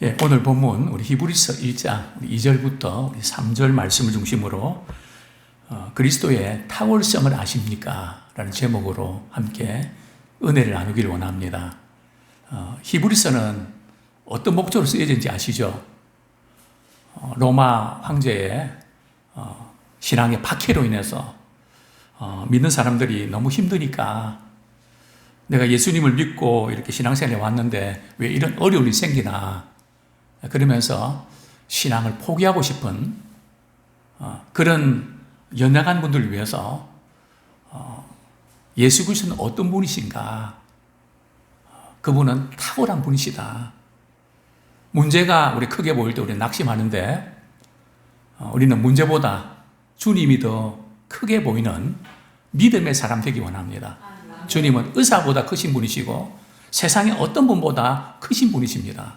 예, 오늘 본문 우리 히브리서 1장 2절부터 3절 말씀을 중심으로 그리스도의 탁월성을 아십니까? 라는 제목으로 함께 은혜를 나누기를 원합니다. 히브리서는 어떤 목적으로 쓰여진지 아시죠? 로마 황제의 신앙의 박해로 인해서 믿는 사람들이 너무 힘드니까 내가 예수님을 믿고 이렇게 신앙생활에 왔는데 왜 이런 어려움이 생기나, 그러면서 신앙을 포기하고 싶은 그런 연약한 분들을 위해서 예수 그리스도는 어떤 분이신가, 그분은 탁월한 분이시다. 문제가 우리 크게 보일 때 우리는 낙심하는데 우리는 문제보다 주님이 더 크게 보이는 믿음의 사람 되기 원합니다. 주님은 의사보다 크신 분이시고 세상의 어떤 분보다 크신 분이십니다.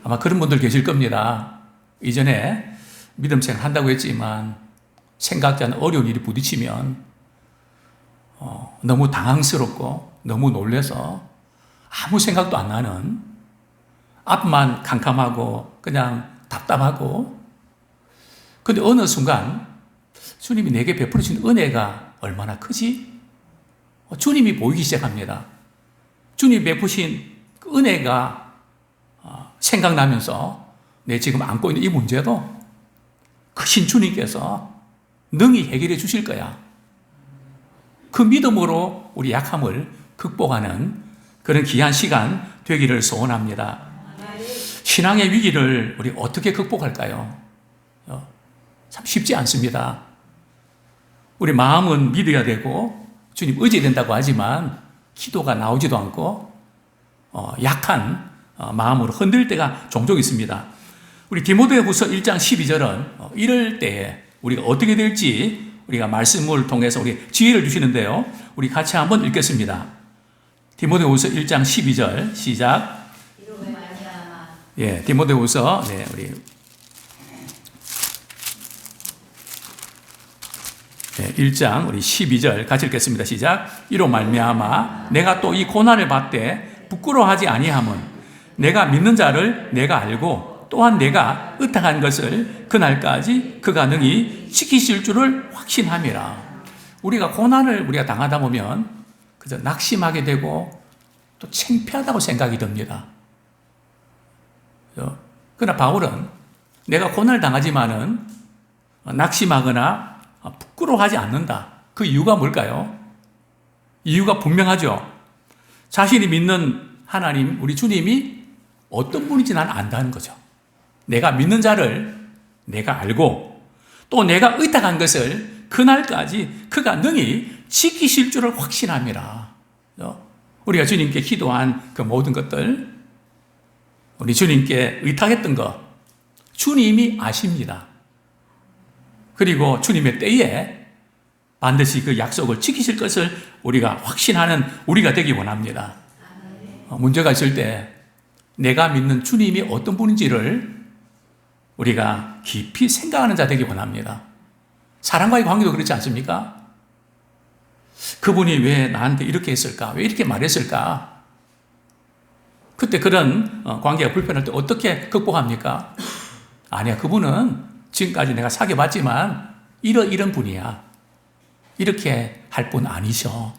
아마 그런 분들 계실 겁니다. 이전에 믿음 생활 한다고 했지만 생각지 않은 어려운 일이 부딪히면 너무 당황스럽고 너무 놀라서 아무 생각도 안 나는, 앞만 캄캄하고 그냥 답답하고, 근데 어느 순간 주님이 내게 베풀어 주신 은혜가 얼마나 크지? 주님이 보이기 시작합니다. 주님이 베푸신 그 은혜가 생각나면서 내 지금 안고 있는 이 문제도 크신 주님께서 능히 해결해 주실 거야. 그 믿음으로 우리 약함을 극복하는 그런 귀한 시간 되기를 소원합니다. 신앙의 위기를 우리 어떻게 극복할까요? 참 쉽지 않습니다. 우리 마음은 믿어야 되고 주님 의지해야 된다고 하지만 기도가 나오지도 않고 약한 마음으로 흔들 때가 종종 있습니다. 우리 디모데후서 1장 12절은 이럴 때에 우리가 어떻게 될지 우리가 말씀을 통해서 우리 지혜를 주시는데요. 우리 같이 한번 읽겠습니다. 디모데후서 1장 12절 시작. 예, 디모데후서 우리 1장 우리 12절 같이 읽겠습니다. 시작. 이로 말미암아 내가 또 이 고난을 받되 부끄러워하지 아니함은 내가 믿는 자를 내가 알고 또한 내가 의탁한 것을 그날까지 그가 능히 지키실 줄을 확신함이라. 우리가 고난을 우리가 당하다 보면 그저 낙심하게 되고 또 창피하다고 생각이 듭니다. 그러나 바울은 내가 고난을 당하지만은 낙심하거나 부끄러워하지 않는다. 그 이유가 뭘까요? 이유가 분명하죠. 자신이 믿는 하나님, 우리 주님이 어떤 분인지 난 안다는 거죠. 내가 믿는 자를 내가 알고 또 내가 의탁한 것을 그날까지 그가 능히 지키실 줄을 확신함이라. 우리가 주님께 기도한 그 모든 것들, 우리 주님께 의탁했던 것, 주님이 아십니다. 그리고 주님의 때에 반드시 그 약속을 지키실 것을 우리가 확신하는 우리가 되기 원합니다. 문제가 있을 때 내가 믿는 주님이 어떤 분인지를 우리가 깊이 생각하는 자 되기 원합니다. 사람과의 관계도 그렇지 않습니까? 그분이 왜 나한테 이렇게 했을까? 왜 이렇게 말했을까? 그때 그런 관계가 불편할 때 어떻게 극복합니까? 아니야, 그분은 지금까지 내가 사귀어봤지만 이런 분이야. 이렇게 할 분 아니셔.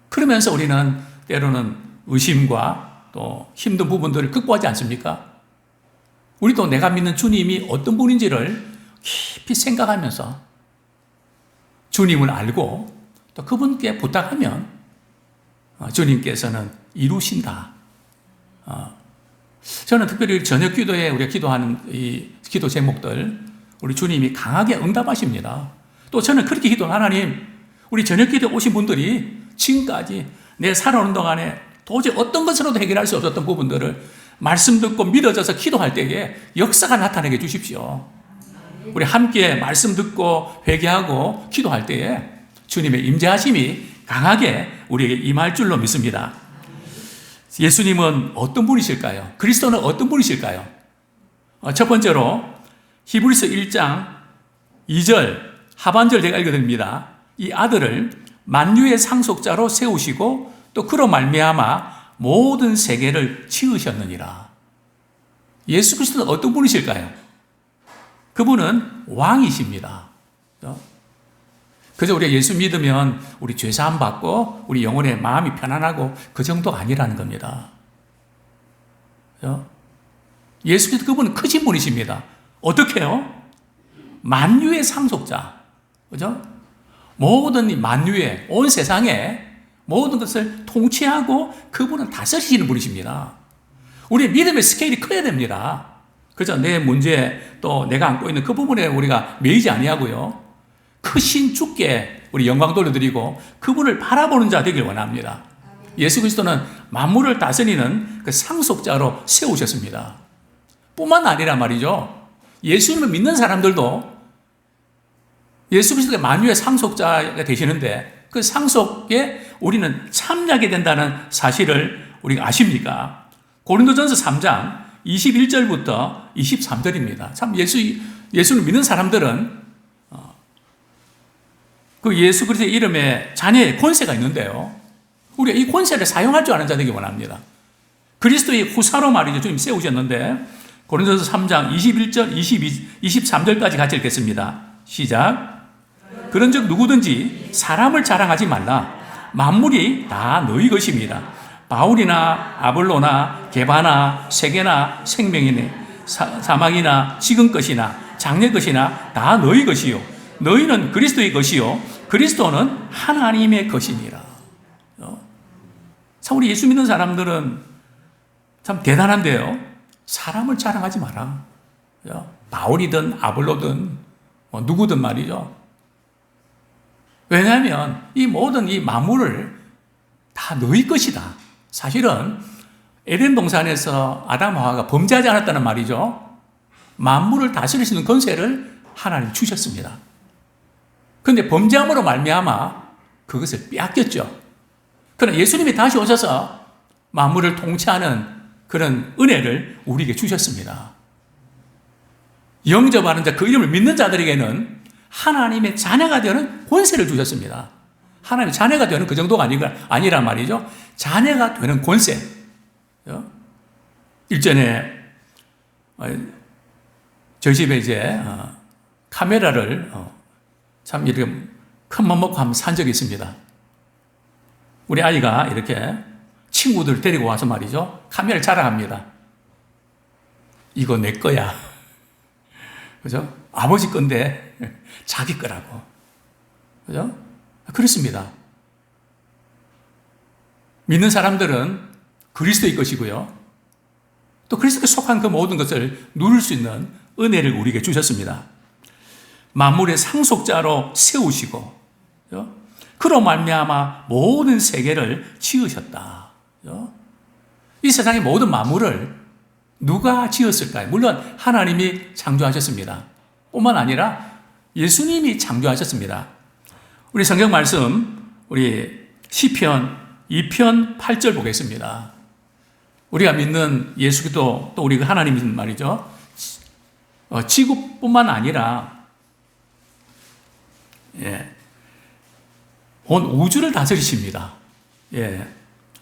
그러면서 우리는 때로는 의심과 또 힘든 부분들을 극복하지 않습니까? 우리도 내가 믿는 주님이 어떤 분인지를 깊이 생각하면서 주님을 알고 또 그분께 부탁하면 주님께서는 이루신다. 저는 특별히 저녁 기도에 우리가 기도하는 이 기도 제목들 우리 주님이 강하게 응답하십니다. 또 저는 그렇게 기도한 하나님, 우리 저녁 기도에 오신 분들이 지금까지 내 살아오는 동안에 도저히 어떤 것으로도 해결할 수 없었던 부분들을 말씀 듣고 믿어져서 기도할 때에 역사가 나타나게 해주십시오. 우리 함께 말씀 듣고 회개하고 기도할 때에 주님의 임재하심이 강하게 우리에게 임할 줄로 믿습니다. 예수님은 어떤 분이실까요? 그리스도는 어떤 분이실까요? 첫 번째로 히브리서 1장 2절 하반절 제가 읽어드립니다. 이 아들을 만유의 상속자로 세우시고 또 그로 말미암아 모든 세계를 지으셨느니라. 예수 그리스도는 어떤 분이실까요? 그분은 왕이십니다. 그저 우리가 예수 믿으면 우리 죄사함 받고 우리 영혼의 마음이 편안하고 그 정도가 아니라는 겁니다. 예수 그리스도 그분은 크신 분이십니다. 어떻게요? 만유의 상속자. 그죠? 모든 이 만유의 온 세상에 모든 것을 통치하고 그분은 다스리시는 분이십니다. 우리의 믿음의 스케일이 커야 됩니다. 그죠? 내 문제 또 내가 안고 있는 그 부분에 우리가 매이지 아니하고요. 크신 주께 우리 영광 돌려드리고 그분을 바라보는 자 되길 원합니다. 예수 그리스도는 만물을 다스리는 그 상속자로 세우셨습니다. 뿐만 아니라 말이죠. 예수님을 믿는 사람들도 예수 그리스도가 만유의 상속자가 되시는데 그 상속에 우리는 참여하게 된다는 사실을 우리가 아십니까? 고린도전서 3장 21절부터 23절입니다. 참 예수를 믿는 사람들은 그 예수 그리스도의 이름에 자녀의 권세가 있는데요. 우리가 이 권세를 사용할 줄 아는 자 되기 원합니다. 그리스도의 후사로 말이죠. 주님 세우셨는데 고린도전서 3장 21절, 23절까지 같이 읽겠습니다. 시작. 그런즉 누구든지 사람을 자랑하지 말라. 만물이 다 너희 것입니다. 바울이나 아볼로나 게바나 세계나 생명이나 사망이나 지금 것이나 장래 것이나 다 너희 것이요. 너희는 그리스도의 것이요. 그리스도는 하나님의 것이니라. 참 우리 예수 믿는 사람들은 참 대단한데요. 사람을 자랑하지 마라. 바울이든 아볼로든 누구든 말이죠. 왜냐하면 이 모든 이 만물을 다 너희 것이다. 사실은 에덴 동산에서 아담 하와가 범죄하지 않았다는 말이죠. 만물을 다스릴 수 있는 권세를 하나님 주셨습니다. 그런데 범죄함으로 말미암아 그것을 빼앗겼죠. 그러나 예수님이 다시 오셔서 만물을 통치하는 그런 은혜를 우리에게 주셨습니다. 영접하는 자, 그 이름을 믿는 자들에게는 하나님의 자녀가 되는 권세를 주셨습니다. 하나님의 자녀가 되는 그 정도가 아니란 말이죠. 자녀가 되는 권세. 일전에 저희 집에 이제 카메라를 참 이렇게 큰 맘 먹고 한번 산 적이 있습니다. 우리 아이가 이렇게 친구들 데리고 와서 말이죠. 카메라를 자랑합니다. 이거 내 거야. 그죠? 아버지 건데 자기 거라고. 그죠? 그렇습니다. 믿는 사람들은 그리스도의 것이고요. 또 그리스도께 속한 그 모든 것을 누릴 수 있는 은혜를 우리에게 주셨습니다. 만물의 상속자로 세우시고, 그죠? 그로 말미암아 모든 세계를 지으셨다. 그죠? 이 세상의 모든 만물을 누가 지었을까요? 물론 하나님이 창조하셨습니다. 뿐만 아니라 예수님이 창조하셨습니다. 우리 성경 말씀, 우리 시편 2편 8절 보겠습니다. 우리가 믿는 예수 그리스도 또 우리가 하나님인 말이죠. 지구뿐만 아니라 온 우주를 다스리십니다.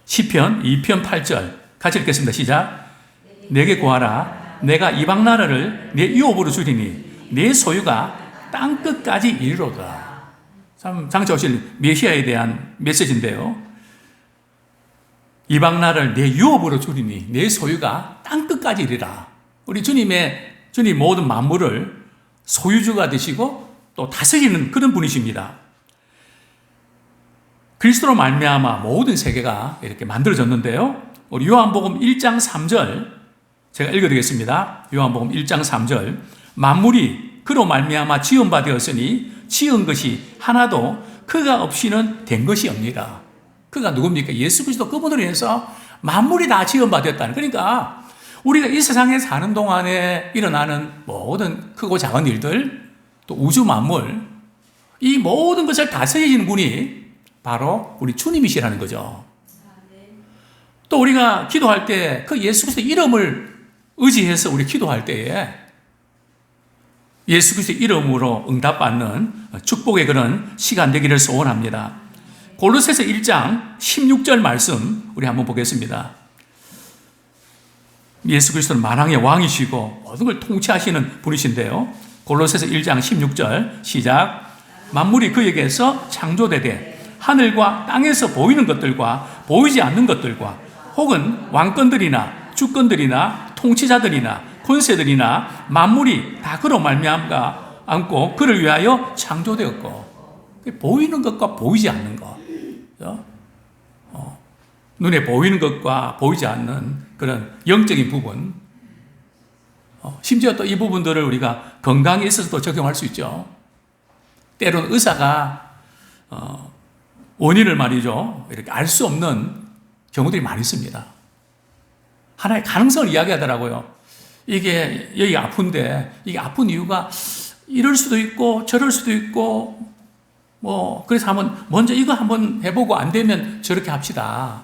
시편 2편 8절 같이 읽겠습니다. 시작. 내게 구하라. 내가 이방 나라를 내 유업으로 주리니 내 소유가 땅 끝까지 이르로다. 참 장차 오실 메시아에 대한 메시지인데요. 이방 나라를 내 유업으로 주리니 내 소유가 땅 끝까지 이르라. 우리 주님 모든 만물을 소유주가 되시고 또 다스리는 그런 분이십니다. 그리스도로 말미암아 모든 세계가 이렇게 만들어졌는데요. 우리 요한복음 1장 3절 제가 읽어드리겠습니다. 요한복음 1장 3절 만물이 그로 말미암아 지은 바 되었으니 지은 것이 하나도 그가 없이는 된 것이 없니라. 그가 누굽니까? 예수 그리스도 그분으로 인해서 만물이 다 지은 바 되었다는. 그러니까 우리가 이 세상에 사는 동안에 일어나는 모든 크고 작은 일들 또 우주 만물 이 모든 것을 다스리시는 분이 바로 우리 주님이시라는 거죠. 또 우리가 기도할 때 그 예수 그리스도 이름을 의지해서 우리 기도할 때에 예수 그리스도 이름으로 응답받는 축복의 그런 시간 되기를 소원합니다. 골로새서 1장 16절 말씀 우리 한번 보겠습니다. 예수 그리스도는 만왕의 왕이시고 모든 걸 통치하시는 분이신데요. 골로새서 1장 16절 시작. 만물이 그에게서 창조되되 하늘과 땅에서 보이는 것들과 보이지 않는 것들과 혹은 왕권들이나 주권들이나 통치자들이나 권세들이나 만물이 다 그로 말미암아 않고 그를 위하여 창조되었고, 보이는 것과 보이지 않는 것, 눈에 보이는 것과 보이지 않는 그런 영적인 부분, 심지어 또 이 부분들을 우리가 건강에 있어서도 적용할 수 있죠. 때로는 의사가 원인을 말이죠, 이렇게 알 수 없는 경우들이 많이 있습니다. 하나의 가능성을 이야기하더라고요. 이게 여기가 아픈데 이게 아픈 이유가 이럴 수도 있고 저럴 수도 있고 그래서 한번 먼저 이거 한번 해보고 안 되면 저렇게 합시다.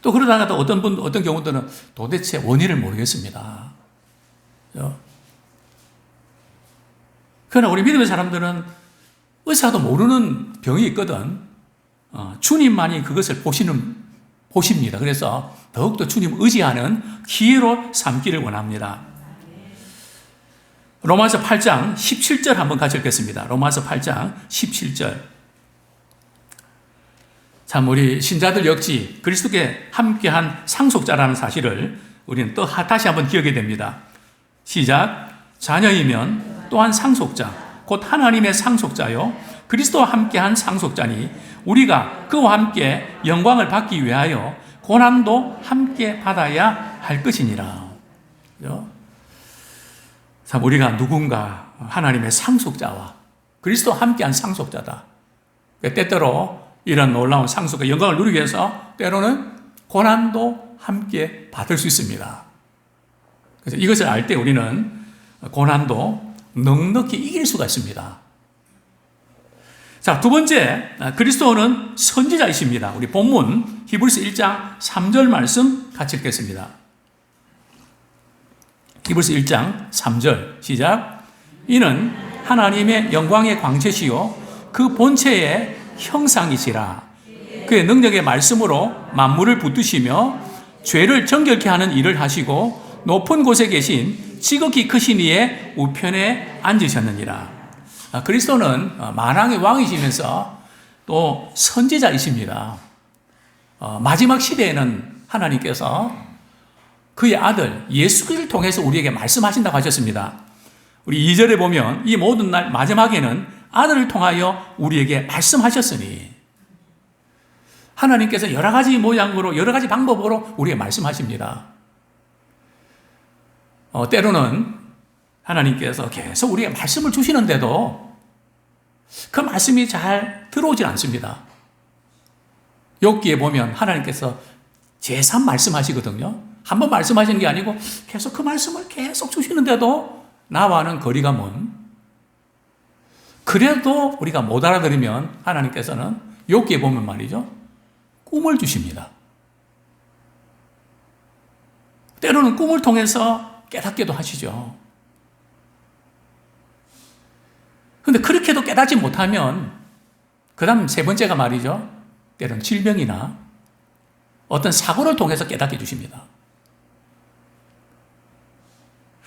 또 그러다가 또 어떤 경우들은 도대체 원인을 모르겠습니다. 그러나 우리 믿음의 사람들은 의사도 모르는 병이 있거든. 주님만이 그것을 보십니다. 그래서 더욱더 주님을 의지하는 기회로 삼기를 원합니다. 로마서 8장 17절 한번 같이 읽겠습니다. 로마서 8장 17절. 참 우리 신자들 역시 그리스도께 함께한 상속자라는 사실을 우리는 또 다시 한번 기억해야 됩니다. 시작. 자녀이면 또한 상속자, 곧 하나님의 상속자요 그리스도와 함께한 상속자니 우리가 그와 함께 영광을 받기 위하여 고난도 함께 받아야 할 것이니라. 참 우리가 누군가 하나님의 상속자와 그리스도와 함께한 상속자다. 때때로 이런 놀라운 상속과 영광을 누리기 위해서 때로는 고난도 함께 받을 수 있습니다. 그래서 이것을 알 때 우리는 고난도 넉넉히 이길 수가 있습니다. 자, 두 번째, 그리스도는 선지자이십니다. 우리 본문 히브리서 1장 3절 말씀 같이 읽겠습니다. 히브리서 1장 3절 시작. 이는 하나님의 영광의 광채시요 그 본체의 형상이시라. 그의 능력의 말씀으로 만물을 붙드시며 죄를 정결케 하는 일을 하시고 높은 곳에 계신 지극히 크신 이의 우편에 앉으셨느니라. 그리스도는 만왕의 왕이시면서 또 선지자이십니다. 마지막 시대에는 하나님께서 그의 아들 예수 그리스도를 통해서 우리에게 말씀하신다고 하셨습니다. 우리 2절에 보면 이 모든 날 마지막에는 아들을 통하여 우리에게 말씀하셨으니, 하나님께서 여러 가지 모양으로 여러 가지 방법으로 우리에게 말씀하십니다. 때로는 하나님께서 계속 우리에게 말씀을 주시는데도 그 말씀이 잘 들어오질 않습니다. 욥기에 보면 하나님께서 제3 말씀하시거든요. 한 번 말씀하시는 게 아니고 계속 그 말씀을 계속 주시는데도 나와는 거리가 먼, 그래도 우리가 못 알아들으면 하나님께서는 욥기에 보면 말이죠, 꿈을 주십니다. 때로는 꿈을 통해서 깨닫게도 하시죠. 그런데 그렇게도 깨닫지 못하면 그 다음 세 번째가 말이죠, 때로는 질병이나 어떤 사고를 통해서 깨닫게 해주십니다.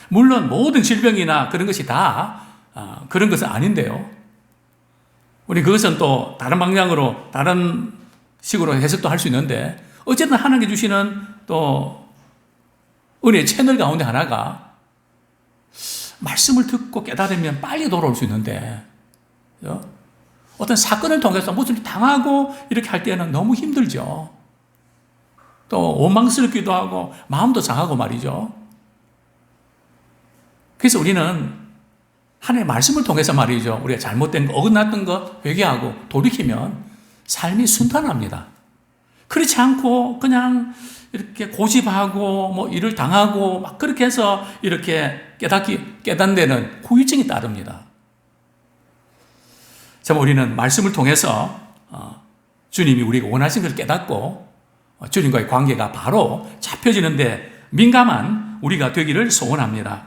물론 모든 질병이나 그런 것이 다 그런 것은 아닌데요. 우리 그것은 또 다른 방향으로 다른 식으로 해석도 할 수 있는데, 어쨌든 하나님께 주시는 또 은혜의 채널 가운데 하나가 말씀을 듣고 깨달으면 빨리 돌아올 수 있는데, 어떤 사건을 통해서 무슨 당하고 이렇게 할 때는 너무 힘들죠. 또 원망스럽기도 하고 마음도 상하고 말이죠. 그래서 우리는 하나님의 말씀을 통해서 말이죠, 우리가 잘못된 거, 어긋났던 것 회개하고 돌이키면 삶이 순탄합니다. 그렇지 않고 그냥 이렇게 고집하고 뭐 일을 당하고 막 그렇게 해서 이렇게 깨닫는 데는 후유증이 따릅니다. 참 우리는 말씀을 통해서 주님이 우리가 원하신 것을 깨닫고 주님과의 관계가 바로 잡혀지는데 민감한 우리가 되기를 소원합니다.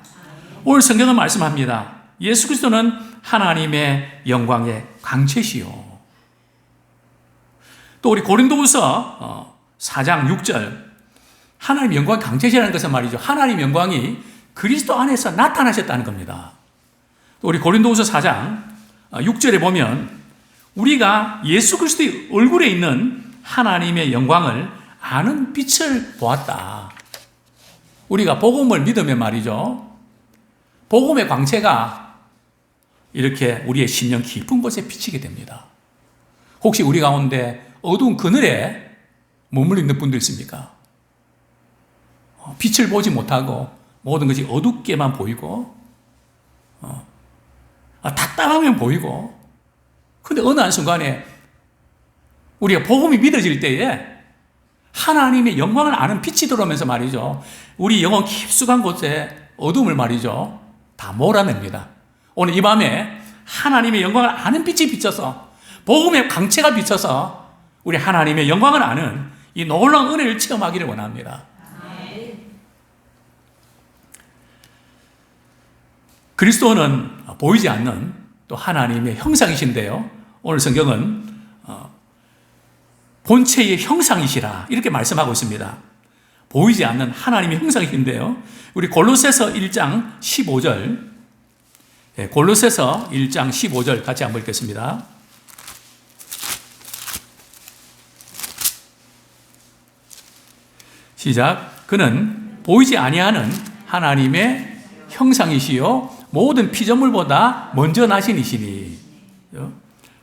오늘 성경은 말씀합니다. 예수 그리스도는 하나님의 영광의 광채시요. 또 우리 고린도후서 4장 6절, 하나님의 영광이 강체시라는 것은 말이죠, 하나님의 영광이 그리스도 안에서 나타나셨다는 겁니다. 또 우리 고린도후서 4장 6절에 보면 우리가 예수 그리스도의 얼굴에 있는 하나님의 영광을 아는 빛을 보았다. 우리가 복음을 믿으면 말이죠, 복음의 광채가 이렇게 우리의 심령 깊은 곳에 비치게 됩니다. 혹시 우리 가운데 어두운 그늘에 머물러 있는 분들 있습니까? 빛을 보지 못하고 모든 것이 어둡게만 보이고 답답하면 보이고, 근데 어느 한순간에 우리가 복음이 믿어질 때에 하나님의 영광을 아는 빛이 들어오면서 말이죠, 우리 영혼 깊숙한 곳에 어둠을 말이죠 다 몰아냅니다. 오늘 이 밤에 하나님의 영광을 아는 빛이 비쳐서, 복음의 강체가 비쳐서 우리 하나님의 영광을 아는 이 놀라운 은혜를 체험하기를 원합니다. 그리스도는 보이지 않는 또 하나님의 형상이신데요, 오늘 성경은 본체의 형상이시라 이렇게 말씀하고 있습니다. 보이지 않는 하나님의 형상이신데요, 우리 골로새서 1장 15절, 골로새서 1장 15절 같이 한번 읽겠습니다. 시작. 그는 보이지 아니하는 하나님의 형상이시요 모든 피조물보다 먼저 나신 이시니.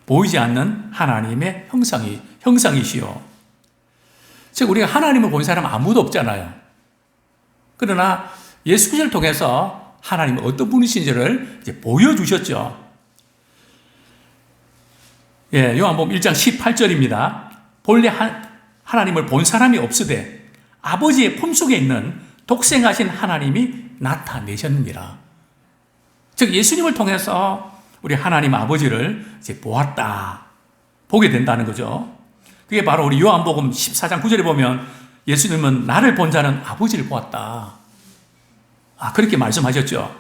보이지 않는 하나님의 형상이시요. 즉 우리가 하나님을 본 사람 아무도 없잖아요. 그러나 예수 그리스도를 통해서 하나님은 어떤 분이신지를 이제 보여주셨죠. 요한복음 1장 18절입니다. 본래 하나님을 본 사람이 없으되 아버지의 품속에 있는 독생하신 하나님이 나타내셨느니라. 즉 예수님을 통해서 우리 하나님 아버지를 이제 보게 된다는 거죠. 그게 바로 우리 요한복음 14장 9절에 보면 예수님은 나를 본 자는 아버지를 보았다. 그렇게 말씀하셨죠.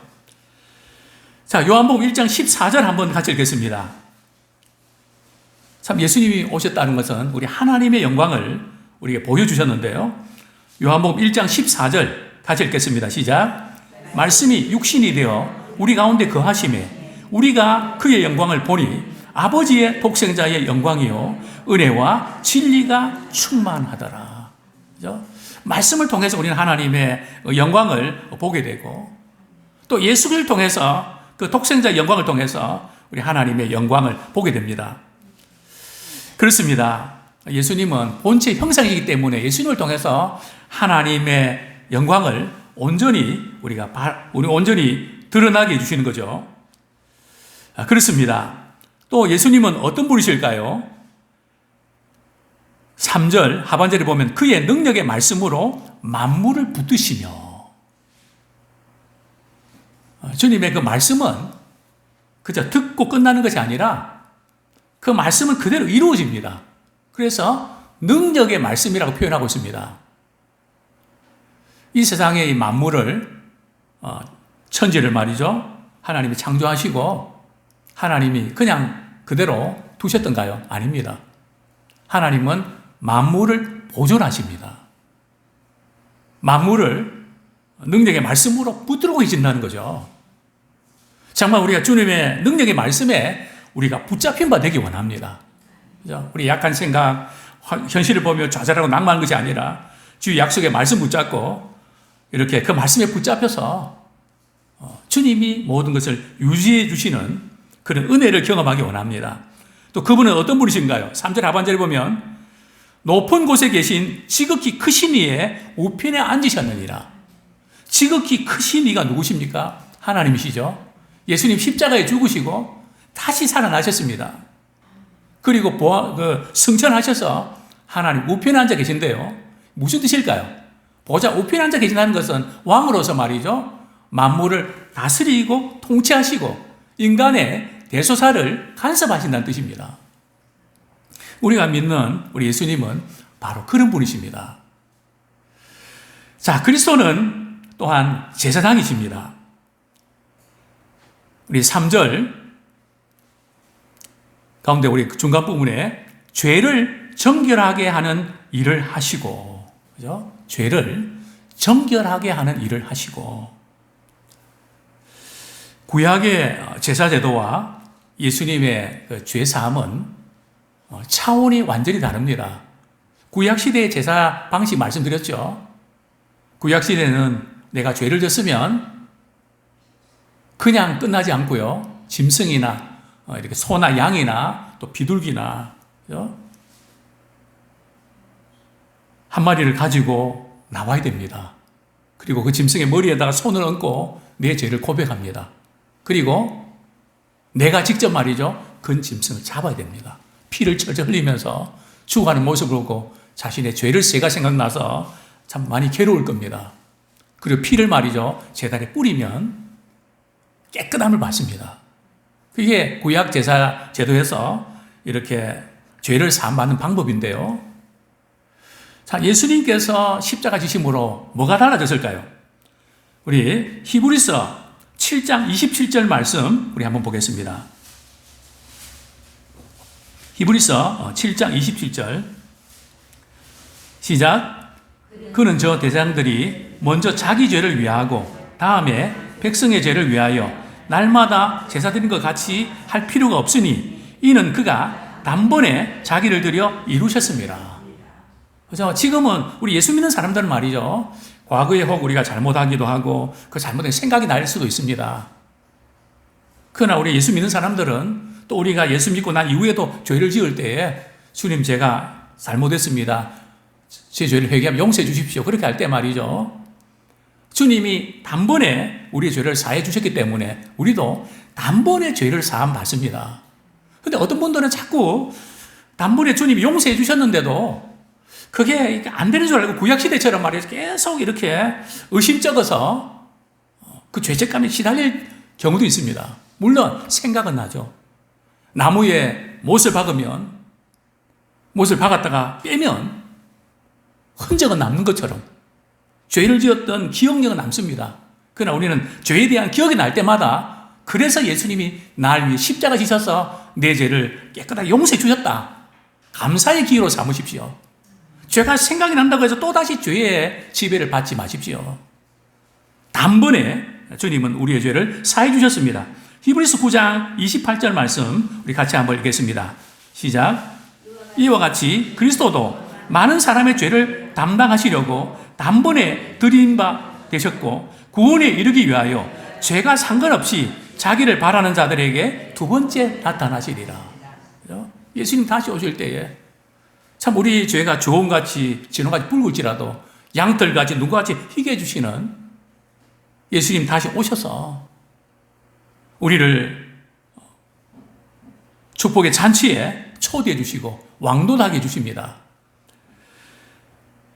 자, 요한복음 1장 14절 한번 같이 읽겠습니다. 참 예수님이 오셨다는 것은 우리 하나님의 영광을 우리에게 보여주셨는데요. 요한복음 1장 14절 같이 읽겠습니다. 시작. 말씀이 육신이 되어 우리 가운데 거하심에 우리가 그의 영광을 보니 아버지의 독생자의 영광이요 은혜와 진리가 충만하더라. 그죠? 말씀을 통해서 우리는 하나님의 영광을 보게 되고, 또 예수 그리스도를 통해서 그 독생자의 영광을 통해서 우리 하나님의 영광을 보게 됩니다. 그렇습니다. 예수님은 본체 형상이기 때문에 예수님을 통해서 하나님의 영광을 온전히 온전히 드러나게 해주시는 거죠. 그렇습니다. 또 예수님은 어떤 분이실까요? 3절 하반절에 보면 그의 능력의 말씀으로 만물을 붙드시며, 주님의 그 말씀은 그저 듣고 끝나는 것이 아니라 그 말씀은 그대로 이루어집니다. 그래서 능력의 말씀이라고 표현하고 있습니다. 이 세상의 만물을 천지를 말이죠, 하나님이 창조하시고 하나님이 그냥 그대로 두셨던가요? 아닙니다. 하나님은 만물을 보존하십니다. 만물을 능력의 말씀으로 붙들고 계신다는 거죠. 정말 우리가 주님의 능력의 말씀에 우리가 붙잡힌 바 되기 원합니다. 그죠? 우리 약한 생각, 현실을 보며 좌절하고 낭만한 것이 아니라 주의 약속의 말씀 붙잡고 이렇게 그 말씀에 붙잡혀서 주님이 모든 것을 유지해 주시는 그런 은혜를 경험하기 원합니다. 또 그분은 어떤 분이신가요? 3절 하반절에 보면 높은 곳에 계신 지극히 크신 이의 우편에 앉으셨느니라. 지극히 크신 이가 누구십니까? 하나님이시죠. 예수님 십자가에 죽으시고 다시 살아나셨습니다. 그리고 승천하셔서 하나님 우편에 앉아 계신데요. 무슨 뜻일까요? 보좌 우편에 앉아 계신다는 것은 왕으로서 말이죠, 만물을 다스리고 통치하시고 인간의 대소사를 간섭하신다는 뜻입니다. 우리가 믿는 우리 예수님은 바로 그런 분이십니다. 자, 그리스도는 또한 제사장이십니다. 우리 3절 가운데 우리 중간 부분에 죄를 정결하게 하는 일을 하시고, 그죠? 죄를 정결하게 하는 일을 하시고, 구약의 제사제도와 예수님의 그 죄사함은 차원이 완전히 다릅니다. 구약시대의 제사 방식 말씀드렸죠? 구약시대는 내가 죄를 졌으면 그냥 끝나지 않고요. 짐승이나 이렇게 소나 양이나 또 비둘기나, 그죠? 한 마리를 가지고 나와야 됩니다. 그리고 그 짐승의 머리에다가 손을 얹고 내 죄를 고백합니다. 그리고 내가 직접 말이죠, 그 짐승을 잡아야 됩니다. 피를 철철 흘리면서 죽어가는 모습을 보고 자신의 죄를 세가 생각나서 참 많이 괴로울 겁니다. 그리고 피를 말이죠, 제단에 뿌리면 깨끗함을 받습니다. 그게 구약 제사 제도에서 이렇게 죄를 사함받는 방법인데요. 자, 예수님께서 십자가 지심으로 뭐가 달라졌을까요? 우리 히브리서 7장 27절 말씀 우리 한번 보겠습니다. 히브리서 7장 27절 시작. 그는 저 대장들이 먼저 자기 죄를 위하고 다음에 백성의 죄를 위하여 날마다 제사 드리는 것 같이 할 필요가 없으니 이는 그가 단번에 자기를 들여 이루셨습니다. 그래서 지금은 우리 예수 믿는 사람들은 말이죠, 과거에 혹 우리가 잘못하기도 하고 그 잘못된 생각이 날 수도 있습니다. 그러나 우리 예수 믿는 사람들은 또 우리가 예수 믿고 난 이후에도 죄를 지을 때에 주님 제가 잘못했습니다, 제 죄를 회개하면 용서해 주십시오, 그렇게 할 때 말이죠, 주님이 단번에 우리의 죄를 사해 주셨기 때문에 우리도 단번에 죄를 사함 받습니다. 그런데 어떤 분들은 자꾸 단번에 주님이 용서해 주셨는데도 그게 안 되는 줄 알고 구약시대처럼 말이죠, 계속 이렇게 의심쩍어서 그 죄책감에 시달릴 경우도 있습니다. 물론 생각은 나죠. 나무에 못을 박으면 못을 박았다가 빼면 흔적은 남는 것처럼 죄를 지었던 기억력은 남습니다. 그러나 우리는 죄에 대한 기억이 날 때마다 그래서 예수님이 날 위해 십자가 지셔서 내 죄를 깨끗하게 용서해 주셨다, 감사의 기회로 삼으십시오. 죄가 생각이 난다고 해서 또다시 죄의 지배를 받지 마십시오. 단번에 주님은 우리의 죄를 사해 주셨습니다. 히브리서 9장 28절 말씀 우리 같이 한번 읽겠습니다. 시작. 이와 같이 그리스도도 많은 사람의 죄를 담당하시려고 단번에 드린 바 되셨고 구원에 이르기 위하여 죄가 상관없이 자기를 바라는 자들에게 두 번째 나타나시리라. 예수님 다시 오실 때에 참 우리 죄가 주홍같이 진홍같이 붉을지라도 양털같이 눈같이 희게 해주시는 예수님 다시 오셔서 우리를 축복의 잔치에 초대해 주시고 왕도하게 해주십니다.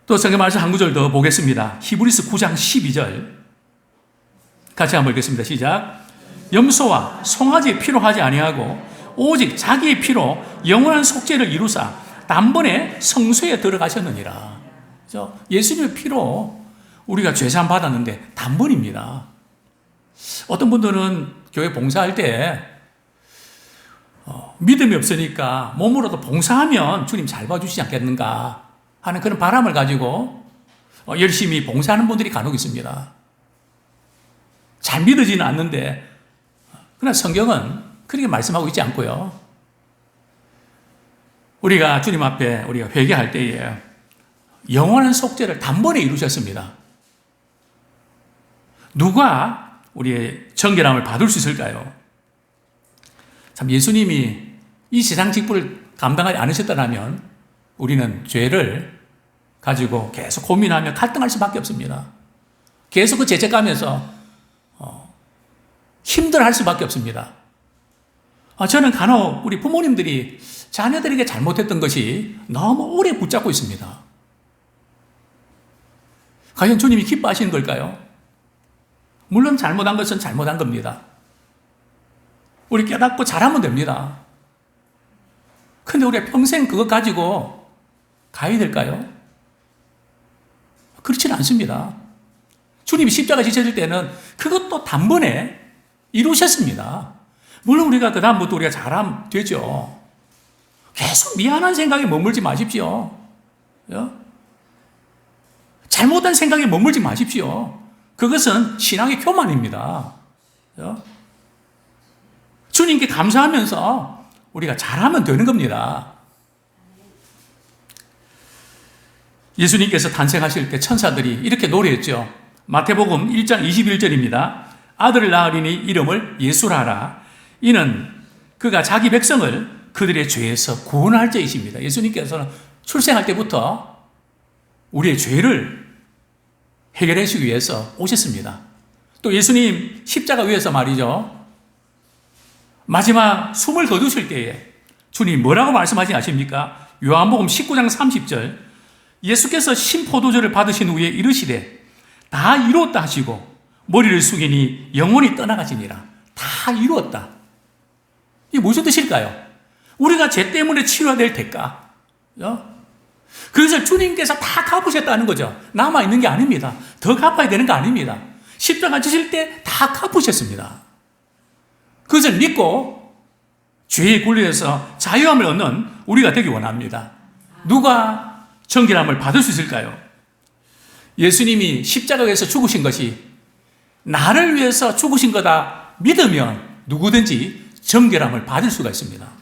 또 성경 말씀 한 구절 더 보겠습니다. 히브리서 9장 12절 같이 한번 읽겠습니다. 시작. 염소와 송아지 피로 하지 아니하고 오직 자기의 피로 영원한 속죄를 이루사 단번에 성소에 들어가셨느니라. 그렇죠? 예수님의 피로 우리가 죄사함 받았는데 단번입니다. 어떤 분들은 교회 봉사할 때 믿음이 없으니까 몸으로도 봉사하면 주님 잘 봐주시지 않겠는가 하는 그런 바람을 가지고 열심히 봉사하는 분들이 간혹 있습니다. 잘 믿어지는 않는데, 그러나 성경은 그렇게 말씀하고 있지 않고요. 우리가 주님 앞에 우리가 회개할 때에 영원한 속죄를 단번에 이루셨습니다. 누가 우리의 정결함을 받을 수 있을까요? 참 예수님이 이 세상 직분을 감당하지 않으셨다면 우리는 죄를 가지고 계속 고민하며 갈등할 수밖에 없습니다. 계속 그 죄책감에서 힘들어할 수밖에 없습니다. 저는 간혹 우리 부모님들이 자녀들에게 잘못했던 것이 너무 오래 붙잡고 있습니다. 과연 주님이 기뻐하시는 걸까요? 물론 잘못한 것은 잘못한 겁니다. 우리 깨닫고 잘하면 됩니다. 근데 우리가 평생 그거 가지고 가야 될까요? 그렇지는 않습니다. 주님이 십자가 지셨을 때는 그것도 단번에 이루셨습니다. 물론 우리가 그 다음부터 우리가 잘하면 되죠. 계속 미안한 생각에 머물지 마십시오. 잘못된 생각에 머물지 마십시오. 그것은 신앙의 교만입니다. 주님께 감사하면서 우리가 잘하면 되는 겁니다. 예수님께서 탄생하실 때 천사들이 이렇게 노래했죠. 마태복음 1장 21절입니다. 아들을 낳으리니 이름을 예수라 하라. 이는 그가 자기 백성을 그들의 죄에서 구원할 자이십니다. 예수님께서는 출생할 때부터 우리의 죄를 해결해 주기 위해서 오셨습니다. 또 예수님 십자가 위에서 말이죠. 마지막 숨을 거두실 때에 주님 뭐라고 말씀하시지 아십니까? 요한복음 19장 30절 예수께서 신포도주를 받으신 후에 이르시되 다 이루었다 하시고 머리를 숙이니 영혼이 떠나가지니라. 다 이루었다. 이게 무슨 뜻일까요? 우리가 죄 때문에 치러야 될 대가. 그래서 주님께서 다 갚으셨다는 거죠. 남아있는 게 아닙니다. 더 갚아야 되는 거 아닙니다. 십자가 지실 때 다 갚으셨습니다. 그것을 믿고 죄의 권리에서 자유함을 얻는 우리가 되기 원합니다. 누가 정결함을 받을 수 있을까요? 예수님이 십자가에서 죽으신 것이 나를 위해서 죽으신 거다 믿으면 누구든지 정결함을 받을 수가 있습니다.